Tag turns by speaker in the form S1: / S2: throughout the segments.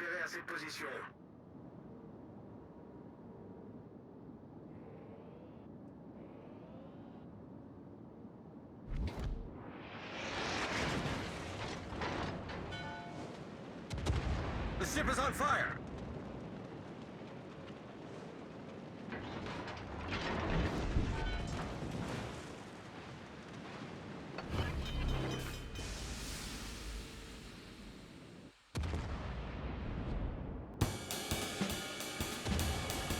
S1: repérer à cette position. The ship is on fire!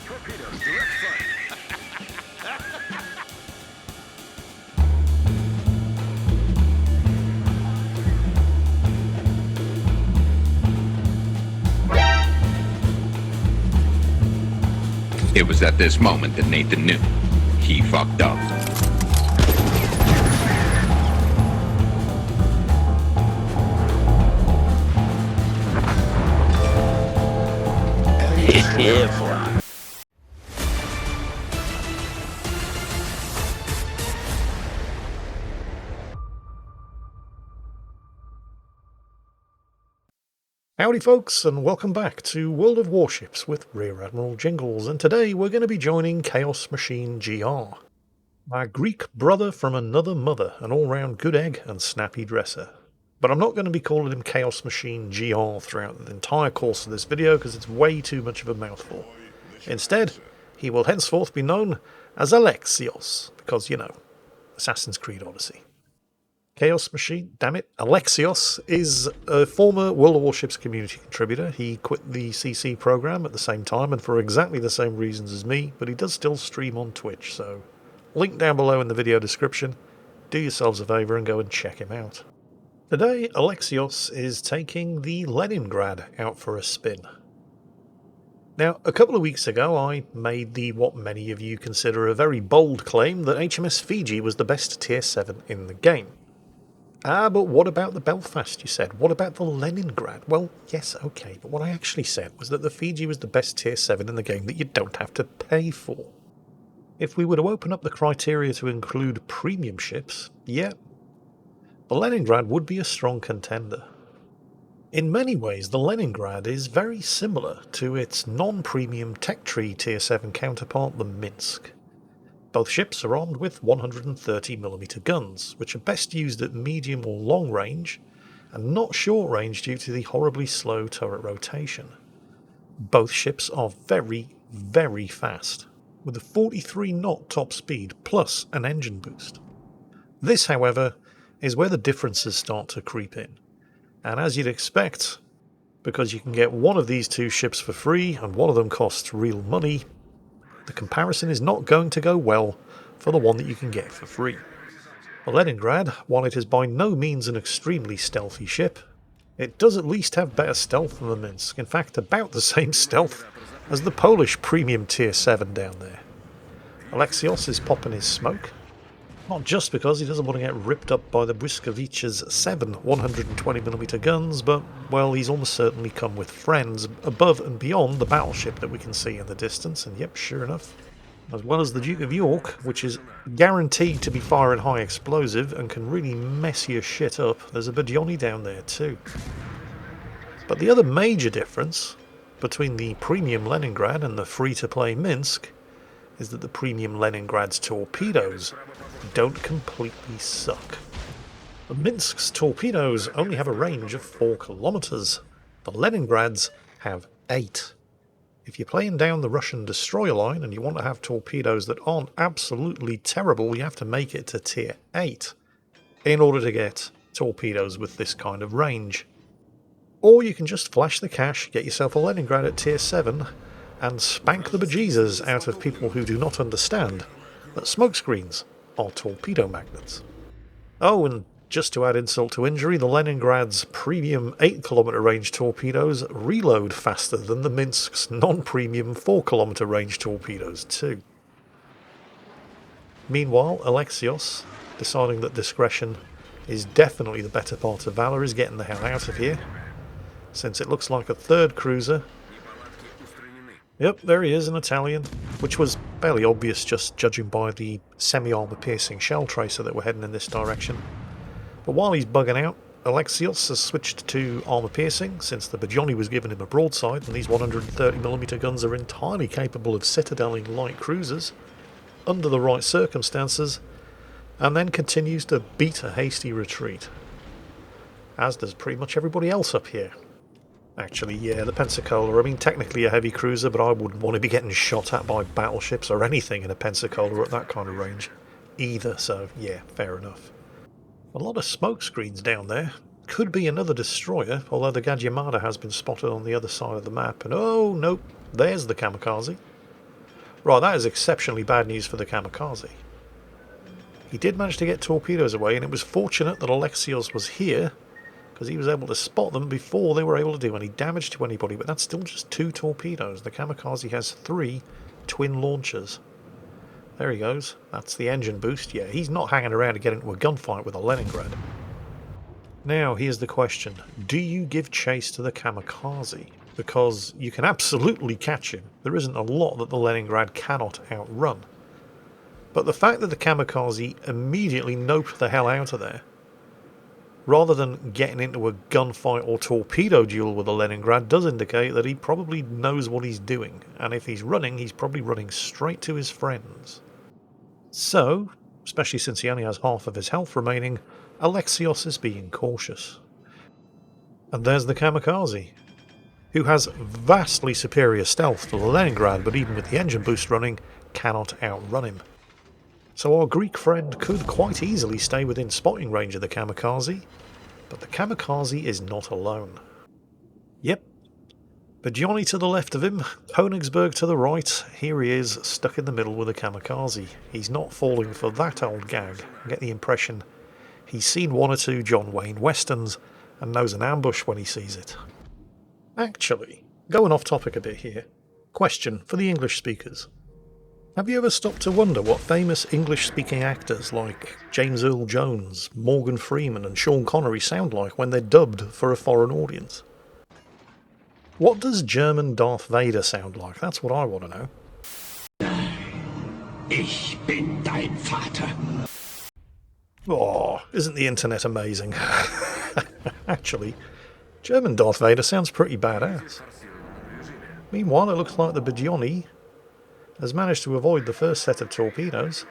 S1: Torpedoes, direct flight.
S2: It was at this moment that Nathan knew he fucked up.
S3: Yeah, boy.
S4: Howdy folks, and welcome back to World of Warships with Rear Admiral Jingles, and today we're going to be joining ChaosMachineGR, my Greek brother from another mother, an all-round good egg and snappy dresser. But I'm not going to be calling him ChaosMachineGR throughout the entire course of this video because it's way too much of a mouthful. Instead, he will henceforth be known as Alexios, because, you know, Assassin's Creed Odyssey. Chaos Machine, damn it, Alexios is a former World of Warships community contributor. He quit the CC program at the same time and for exactly the same reasons as me, but he does still stream on Twitch, so link down below in the video description. Do yourselves a favour and go and check him out. Today, Alexios is taking the Leningrad out for a spin. Now, a couple of weeks ago I made what many of you consider a very bold claim that HMS Fiji was the best Tier 7 in the game. Ah, but what about the Belfast, you said? What about the Leningrad? Well, yes, okay, but what I actually said was that the Fiji was the best Tier 7 in the game that you don't have to pay for. If we were to open up the criteria to include premium ships, yeah, the Leningrad would be a strong contender. In many ways, the Leningrad is very similar to its non-premium tech tree Tier 7 counterpart, the Minsk. Both ships are armed with 130mm guns, which are best used at medium or long range, and not short range due to the horribly slow turret rotation. Both ships are very, very fast, with a 43 knot top speed plus an engine boost. This, however, is where the differences start to creep in, and as you'd expect, because you can get one of these two ships for free and one of them costs real money, the comparison is not going to go well for the one that you can get for free. The Leningrad, while it is by no means an extremely stealthy ship, it does at least have better stealth than the Minsk, in fact about the same stealth as the Polish premium Tier 7 down there. Alexios is popping his smoke, not just because he doesn't want to get ripped up by the Błyskawicz's 7 120mm guns, but, well, he's almost certainly come with friends above and beyond the battleship that we can see in the distance, and yep, sure enough, as well as the Duke of York, which is guaranteed to be firing high explosive and can really mess your shit up, there's a Badioni down there too. But the other major difference between the premium Leningrad and the free-to-play Minsk is that the premium Leningrad's torpedoes don't completely suck. The Minsk's torpedoes only have a range of 4 kilometers. The Leningrad's have 8. If you're playing down the Russian destroyer line and you want to have torpedoes that aren't absolutely terrible, you have to make it to Tier 8 in order to get torpedoes with this kind of range. Or you can just flash the cash, get yourself a Leningrad at Tier 7, and spank the bejesus out of people who do not understand that smokescreens are torpedo magnets. Oh, and just to add insult to injury, the Leningrad's premium 8km range torpedoes reload faster than the Minsk's non-premium 4km range torpedoes too. Meanwhile, Alexios, deciding that discretion is definitely the better part of valor, is getting the hell out of here, since it looks like a third cruiser. Yep, there he is, an Italian, which was fairly obvious just judging by the semi-armour piercing shell tracer that we're heading in this direction. But while he's bugging out, Alexios has switched to armour piercing since the Bajoni was giving him a broadside, and these 130mm guns are entirely capable of citadelling light cruisers under the right circumstances, and then continues to beat a hasty retreat, as does pretty much everybody else up here. Actually, yeah, the Pensacola, I mean, technically a heavy cruiser, but I wouldn't want to be getting shot at by battleships or anything in a Pensacola at that kind of range either, so yeah, fair enough. A lot of smoke screens down there. Could be another destroyer, although the Gajimada has been spotted on the other side of the map, and oh, nope, there's the Kamikaze. Right, that is exceptionally bad news for the Kamikaze. He did manage to get torpedoes away, and it was fortunate that Alexios was here, because he was able to spot them before they were able to do any damage to anybody, but that's still just 2 torpedoes. The Kamikaze has 3 twin launchers. There he goes. That's the engine boost. Yeah, he's not hanging around to get into a gunfight with a Leningrad. Now, here's the question. Do you give chase to the Kamikaze? Because you can absolutely catch him. There isn't a lot that the Leningrad cannot outrun. But the fact that the Kamikaze immediately noped the hell out of there, rather than getting into a gunfight or torpedo duel with a Leningrad, does indicate that he probably knows what he's doing. And if he's running, he's probably running straight to his friends. So, especially since he only has half of his health remaining, Alexios is being cautious. And there's the Kamikaze, who has vastly superior stealth to the Leningrad, but even with the engine boost running, cannot outrun him. So our Greek friend could quite easily stay within spotting range of the Kamikaze, but the Kamikaze is not alone. Yep. Bajoni to the left of him, Königsberg to the right, here he is, stuck in the middle with a Kamikaze. He's not falling for that old gag. I get the impression he's seen 1 or 2 John Wayne westerns and knows an ambush when he sees it. Actually, going off topic a bit here, question for the English speakers. Have you ever stopped to wonder what famous English-speaking actors like James Earl Jones, Morgan Freeman and Sean Connery sound like when they're dubbed for a foreign audience? What does German Darth Vader sound like? That's what I want to know.
S3: Ich bin dein Vater.
S4: Oh, isn't the internet amazing? Actually, German Darth Vader sounds pretty badass. Meanwhile, it looks like the Bajoni has managed to avoid the first set of torpedoes.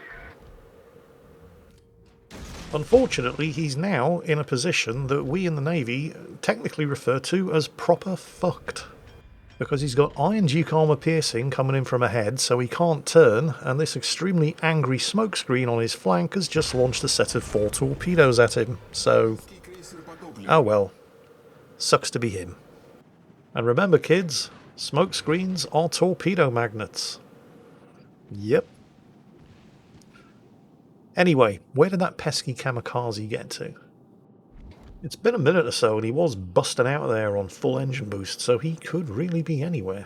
S4: Unfortunately, he's now in a position that we in the Navy technically refer to as proper fucked. Because he's got Iron Duke armour piercing coming in from ahead, so he can't turn, and this extremely angry smokescreen on his flank has just launched a set of 4 torpedoes at him. So, oh well. Sucks to be him. And remember kids, smokescreens are torpedo magnets. Yep. Anyway, where did that pesky Kamikaze get to? It's been a minute or so and he was busting out there on full engine boost, so he could really be anywhere.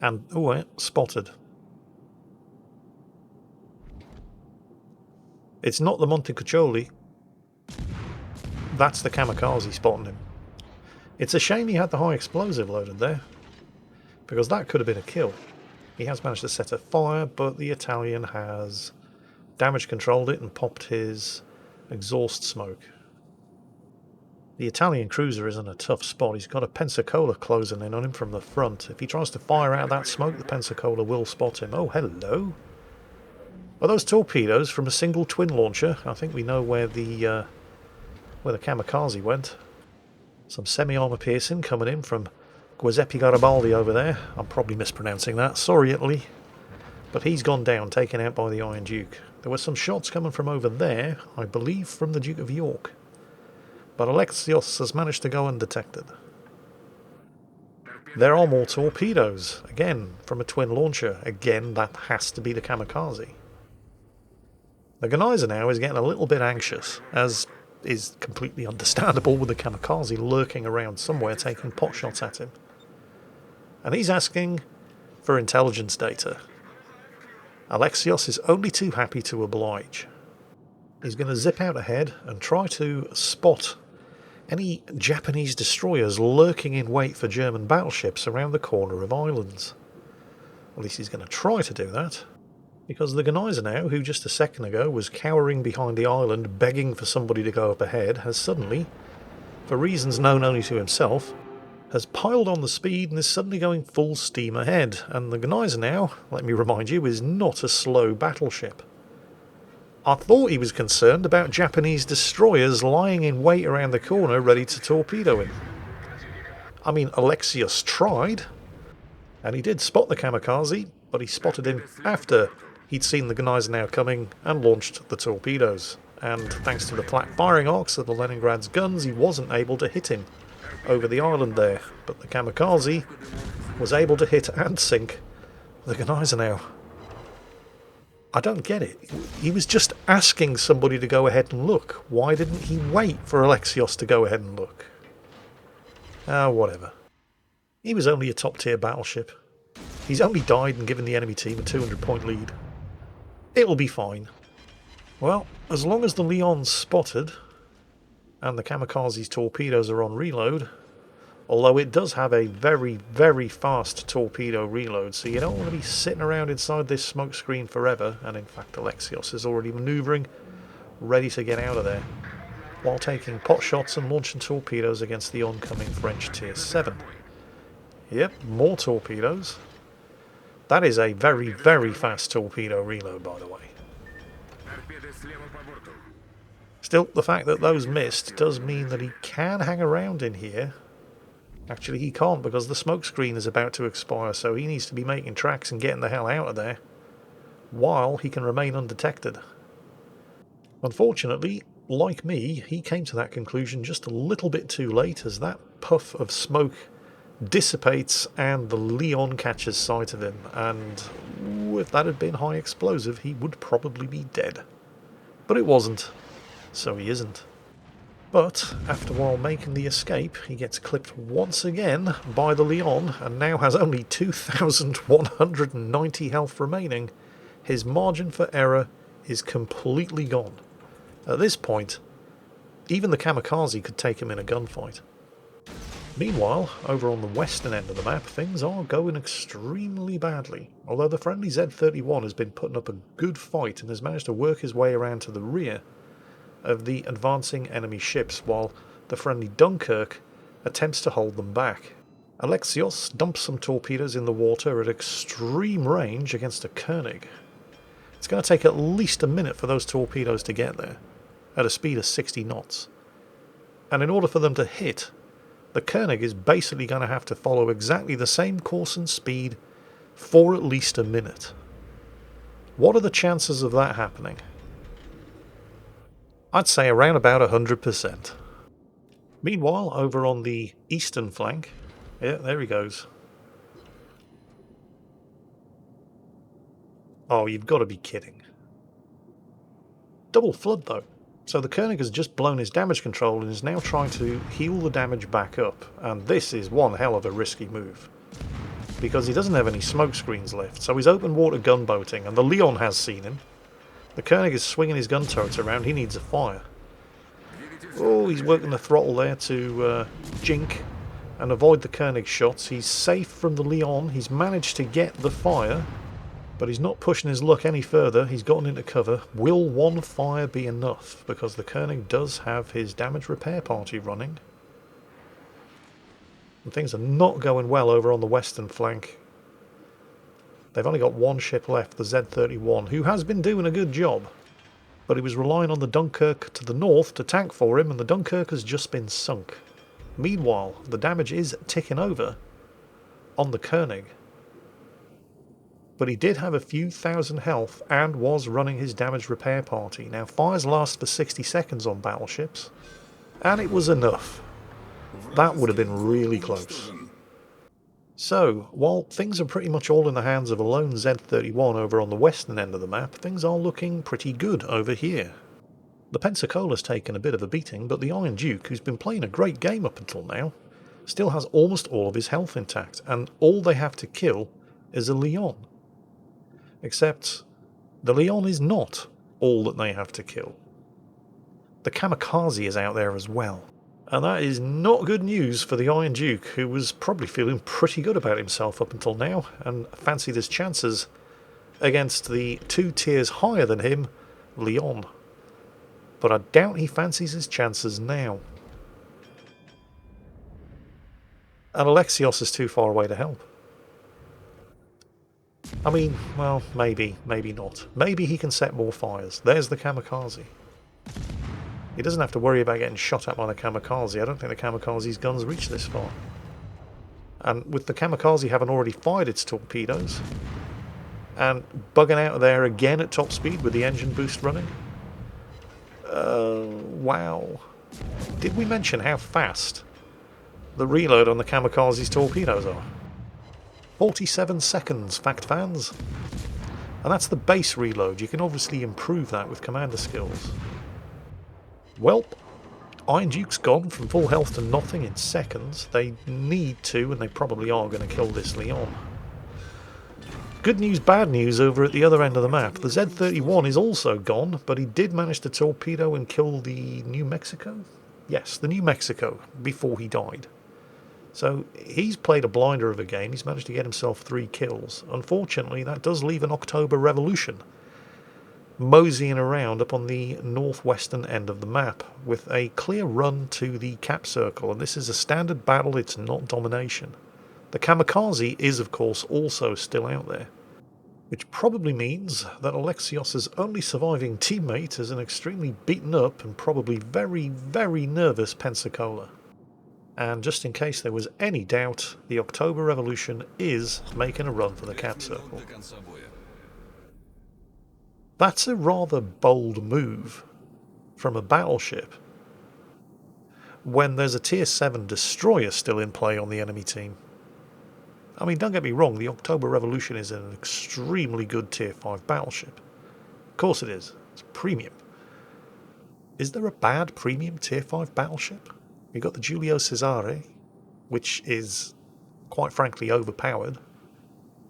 S4: And, oh yeah, spotted. It's not the Montecuccoli. That's the Kamikaze spotting him. It's a shame he had the high explosive loaded there, because that could have been a kill. He has managed to set a fire, but the Italian has damage controlled it and popped his exhaust smoke. The Italian cruiser is in a tough spot. He's got a Pensacola closing in on him from the front. If he tries to fire out that smoke, the Pensacola will spot him. Oh, hello. Are those torpedoes from a single twin launcher? I think we know where the Kamikaze went. Some semi-armour piercing coming in from Giuseppe Garibaldi over there. I'm probably mispronouncing that. Sorry, Italy. But he's gone down, taken out by the Iron Duke. There were some shots coming from over there, I believe from the Duke of York. But Alexios has managed to go undetected. There are more torpedoes. Again, from a twin launcher. Again, that has to be the Kamikaze. The Gneiser now is getting a little bit anxious, as is completely understandable with the Kamikaze lurking around somewhere taking pot shots at him. And he's asking for intelligence data. Alexios is only too happy to oblige. He's going to zip out ahead and try to spot any Japanese destroyers lurking in wait for German battleships around the corner of islands. At least he's going to try to do that. because the Gneisenau, who just a second ago was cowering behind the island begging for somebody to go up ahead, has suddenly, for reasons known only to himself, has piled on the speed and is suddenly going full steam ahead. And the Gneisenau, let me remind you, is not a slow battleship. I thought he was concerned about Japanese destroyers lying in wait around the corner ready to torpedo him. I mean, Alexios tried, and he did spot the kamikaze, but he spotted him after he'd seen the Gneisenau coming and launched the torpedoes. And thanks to the flat firing arcs of the Leningrad's guns, he wasn't able to hit him over the island there. But the kamikaze was able to hit and sink the Gneisenau. I don't get it. He was just asking somebody to go ahead and look. Why didn't he wait for Alexios to go ahead and look? Whatever. He was only a top-tier battleship. He's only died and given the enemy team a 200-point lead. It'll be fine. Well, as long as the Leon's spotted and the kamikaze's torpedoes are on reload, although it does have a very, very fast torpedo reload, so you don't want to be sitting around inside this smoke screen forever, and in fact Alexios is already manoeuvring, ready to get out of there, while taking pot shots and launching torpedoes against the oncoming French Tier 7. Yep, more torpedoes. That is a very, very fast torpedo reload, by the way. Still, the fact that those missed does mean that he can hang around in here. Actually, he can't, because the smoke screen is about to expire, so he needs to be making tracks and getting the hell out of there while he can remain undetected. Unfortunately, like me, he came to that conclusion just a little bit too late, as that puff of smoke dissipates and the Leon catches sight of him, and if that had been high explosive, he would probably be dead. But it wasn't, so he isn't. But after while making the escape, he gets clipped once again by the Leon and now has only 2,190 health remaining. His margin for error is completely gone. At this point, even the kamikaze could take him in a gunfight. Meanwhile, over on the western end of the map, things are going extremely badly. Although the friendly Z-31 has been putting up a good fight and has managed to work his way around to the rear of the advancing enemy ships, while the friendly Dunkirk attempts to hold them back. Alexios dumps some torpedoes in the water at extreme range against a Koenig. It's going to take at least a minute for those torpedoes to get there, at a speed of 60 knots. And in order for them to hit, the Koenig is basically going to have to follow exactly the same course and speed for at least a minute. What are the chances of that happening? I'd say around about 100%. Meanwhile, over on the eastern flank, yeah, there he goes. Oh, you've got to be kidding. Double flood though. So the Koenig has just blown his damage control and is now trying to heal the damage back up. And this is one hell of a risky move, because he doesn't have any smoke screens left. So he's open water gunboating, and the Leon has seen him. The Koenig is swinging his gun turrets around. He needs a fire. Oh, he's working the throttle there to jink and avoid the Koenig shots. He's safe from the Leon. He's managed to get the fire, but he's not pushing his luck any further. He's gotten into cover. Will one fire be enough? Because the Koenig does have his damage repair party running. And things are not going well over on the western flank. They've only got one ship left, the Z-31, who has been doing a good job. But he was relying on the Dunkirk to the north to tank for him, and the Dunkirk has just been sunk. Meanwhile, the damage is ticking over on the Koenig. But he did have a few thousand health and was running his damage repair party. Now, fires last for 60 seconds on battleships, and it was enough. That would have been really close. So, while things are pretty much all in the hands of a lone Z-31 over on the western end of the map, things are looking pretty good over here. The Pensacola's taken a bit of a beating, but the Iron Duke, who's been playing a great game up until now, still has almost all of his health intact, and all they have to kill is a Leon. Except, the Leon is not all that they have to kill. The Kamikaze is out there as well. And that is not good news for the Iron Duke, who was probably feeling pretty good about himself up until now, and fancied his chances against the 2 tiers higher than him, Leon. But I doubt he fancies his chances now. And Alexios is too far away to help. I mean, well, maybe, maybe not. Maybe he can set more fires. There's the kamikaze. He doesn't have to worry about getting shot at by the kamikaze. I don't think the kamikaze's guns reach this far. And with the kamikaze having already fired its torpedoes, and bugging out of there again at top speed with the engine boost running. Wow. Did we mention how fast the reload on the kamikaze's torpedoes are? 47 seconds, fact fans. And that's the base reload. You can obviously improve that with commander skills. Welp, Iron Duke's gone from full health to nothing in seconds. They need to, and they probably are going to kill this Leon. Good news, bad news over at the other end of the map. The Z-31 is also gone, but he did manage to torpedo and kill the New Mexico? Yes, the New Mexico, before he died. So he's played a blinder of a game. He's managed to get himself 3 kills. Unfortunately, that does leave an October Revolution moseying around up on the northwestern end of the map with a clear run to the cap circle. And this is a standard battle. It's not domination. The kamikaze is, of course, also still out there, which probably means that Alexios' only surviving teammate is an extremely beaten up and probably very, very nervous Pensacola. And just in case there was any doubt, the October Revolution is making a run for the cap circle. That's a rather bold move from a battleship when there's a tier 7 destroyer still in play on the enemy team. I mean, don't get me wrong, the October Revolution is an extremely good tier 5 battleship. Of course it is. It's premium. Is there a bad premium tier 5 battleship? You've got the Giulio Cesare, which is, quite frankly, overpowered.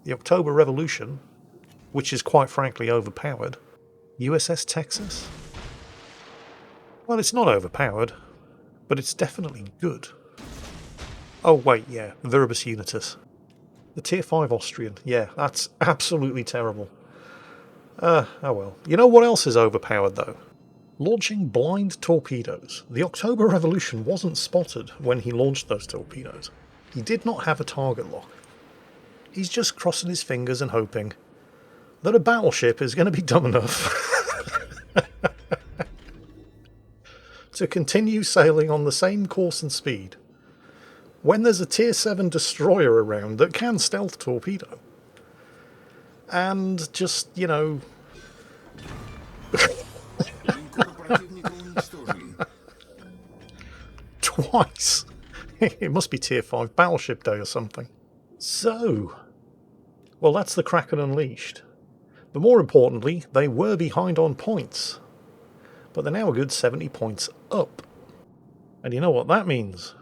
S4: The October Revolution, which is, quite frankly, overpowered. USS Texas? Well, it's not overpowered, but it's definitely good. Oh, wait, yeah, Viribus Unitus. The tier 5 Austrian, yeah, that's absolutely terrible. Oh well. You know what else is overpowered, though? Launching blind torpedoes. The October Revolution wasn't spotted when he launched those torpedoes. He did not have a target lock. He's just crossing his fingers and hoping that a battleship is going to be dumb enough to continue sailing on the same course and speed when there's a tier 7 destroyer around that can stealth torpedo. And just, you know... Twice. It must be tier 5 battleship day or something. So, well, that's the Kraken Unleashed. But more importantly, they were behind on points. But they're now a good 70 points up. And you know what that means?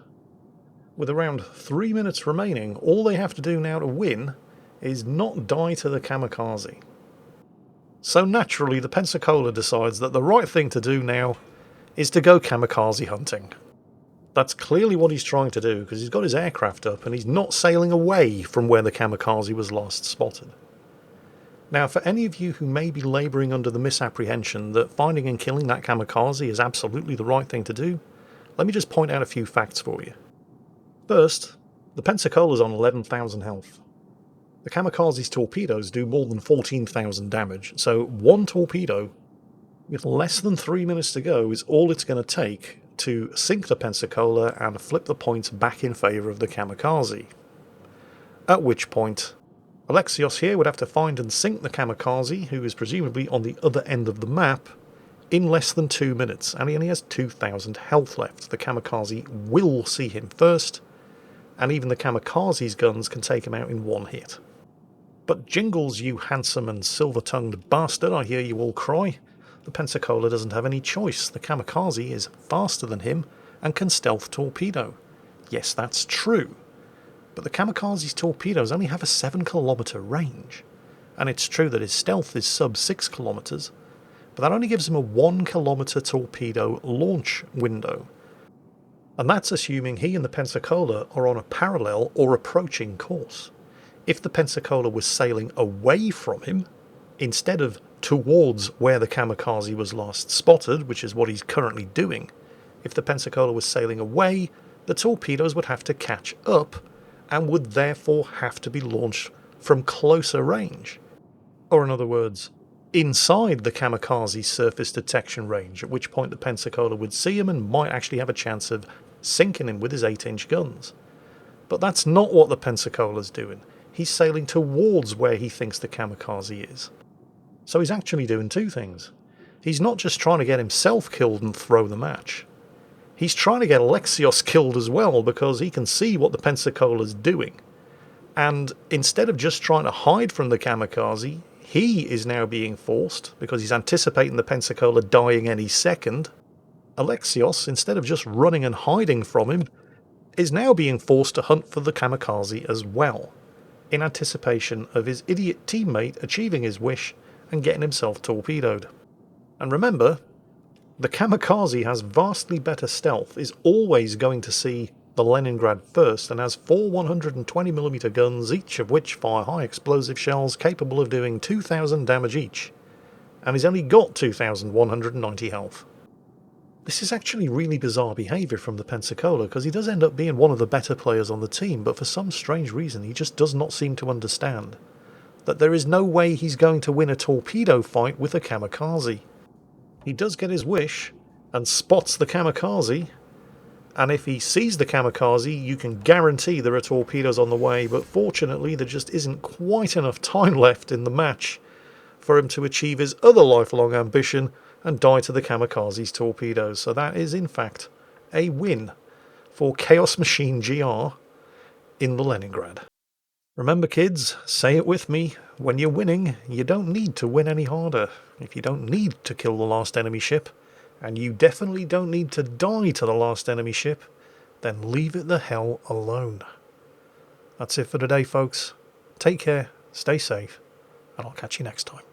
S4: With around 3 minutes remaining, all they have to do now to win is not die to the kamikaze. So naturally, the Pensacola decides that the right thing to do now is to go kamikaze hunting. That's clearly what he's trying to do, because he's got his aircraft up and he's not sailing away from where the kamikaze was last spotted. Now, for any of you who may be labouring under the misapprehension that finding and killing that kamikaze is absolutely the right thing to do, let me just point out a few facts for you. First, the Pensacola's on 11,000 health. The kamikaze's torpedoes do more than 14,000 damage, so one torpedo, with less than 3 minutes to go, is all it's going to take to sink the Pensacola and flip the points back in favour of the kamikaze. At which point, Alexios here would have to find and sink the kamikaze, who is presumably on the other end of the map, in less than 2 minutes, and he only has 2,000 health left. The kamikaze will see him first, and even the kamikaze's guns can take him out in one hit. But Jingles, you handsome and silver-tongued bastard, I hear you all cry. The Pensacola doesn't have any choice. The kamikaze is faster than him and can stealth torpedo. Yes, that's true. But the kamikaze's torpedoes only have a 7-kilometre range. And it's true that his stealth is sub 6 kilometres, but that only gives him a 1-kilometre torpedo launch window. And that's assuming he and the Pensacola are on a parallel or approaching course. If the Pensacola was sailing away from him, instead of towards where the kamikaze was last spotted, which is what he's currently doing, if the Pensacola was sailing away, the torpedoes would have to catch up and would therefore have to be launched from closer range. Or in other words, inside the kamikaze's surface detection range, at which point the Pensacola would see him and might actually have a chance of sinking him with his 8-inch guns. But that's not what the Pensacola's doing. He's sailing towards where he thinks the kamikaze is. So he's actually doing two things. He's not just trying to get himself killed and throw the match. He's trying to get Alexios killed as well, because he can see what the Pensacola's doing. And instead of just trying to hide from the kamikaze, he is now being forced, because he's anticipating the Pensacola dying any second. Alexios, instead of just running and hiding from him, is now being forced to hunt for the kamikaze as well, in anticipation of his idiot teammate achieving his wish and getting himself torpedoed. And remember, the kamikaze has vastly better stealth, is always going to see the Leningrad first, and has 4 120mm guns, each of which fire high explosive shells capable of doing 2,000 damage each, and he's only got 2,190 health. This is actually really bizarre behaviour from the Pensacola, because he does end up being one of the better players on the team, but for some strange reason he just does not seem to understand that there is no way he's going to win a torpedo fight with a kamikaze. He does get his wish and spots the kamikaze, and if he sees the kamikaze, you can guarantee there are torpedoes on the way, but fortunately there just isn't quite enough time left in the match for him to achieve his other lifelong ambition and die to the kamikaze's torpedoes. So that is in fact a win for ChaosMachineGR in the Leningrad. Remember kids, say it with me, when you're winning, you don't need to win any harder. If you don't need to kill the last enemy ship, and you definitely don't need to die to the last enemy ship, then leave it the hell alone. That's it for today folks. Take care, stay safe, and I'll catch you next time.